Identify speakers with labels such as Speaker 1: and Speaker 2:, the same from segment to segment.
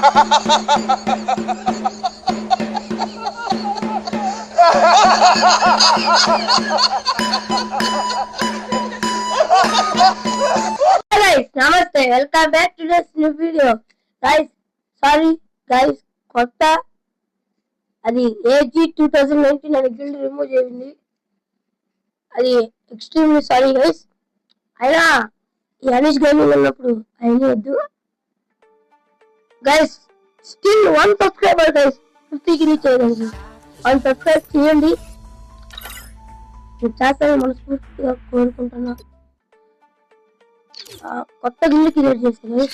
Speaker 1: Guys, namaste. Welcome back to this new video. Guys, sorry guys, కొత్త అది AG 2019 అని guild remove చేయండి. అది ఎక్స్ట్రీమ్లీ సారీ గైస్. అయినా ఈ అనీష్ గేమింగ్ ఉన్నప్పుడు అయినా వద్దు గైస్. స్టిల్ 1 సబ్స్క్రైబర్ గైస్, 50కి రీచ్ అయ్యింది. 1 సబ్స్క్రైబ్ చేయండి, మీరు చేస్తారని మనస్ఫూర్తిగా కోరుకుంటున్నా. కొత్త గిల్డ్ క్రియేట్ చేశాను,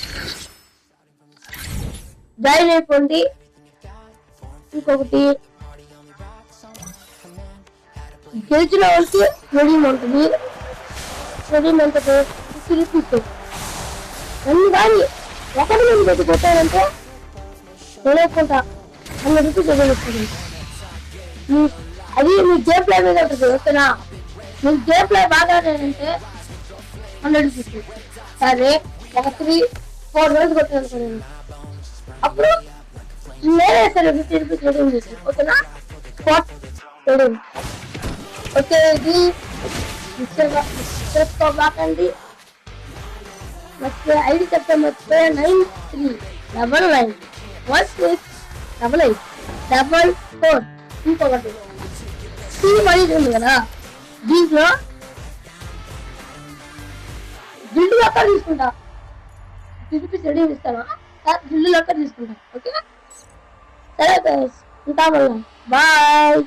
Speaker 1: జాయిన్ అయిపోండి. ఇంకొకటి గెలిచిన వాళ్ళకి రెడీమ్ ఉంటుంది. రెడీమ్ ఎంత రూపీస్ అన్ని కానీ ఒకటి నేను పెట్టి కొట్టానంటే తెలియకుండా 100 రూపీస్ వస్తుంది. అది మీ గేమ్ ప్లే మీద ఉంటుంది. ఓకేనా, మీరు గేమ్ ప్లే బాగా ఆడారంటే 100 రూపీస్. సరే ఒక 3-4 రోజులు కొట్టాను, అప్పుడు నేనే సరే 50 రూపీస్ రెడీమ్ చేశాను. ఓకేనా, స్పాట్ రెడీమ్. ఓకే, ఇది చేసుకోబాకండి. ಮತ್ತೆ ID చెప్తే ಮತ್ತೆ 9399168844. ఇంకొకటి టీమ్ అనేది ఉంది కదా, దీంట్లో గిల్డ్ లెక్క తీసుకుంటా. 50 రూపీస్ రెడీ ఇస్తాను, గిల్డ్ లెక్క తీసుకుంటా. ఓకే సరే, ఉంటా, బాయ్.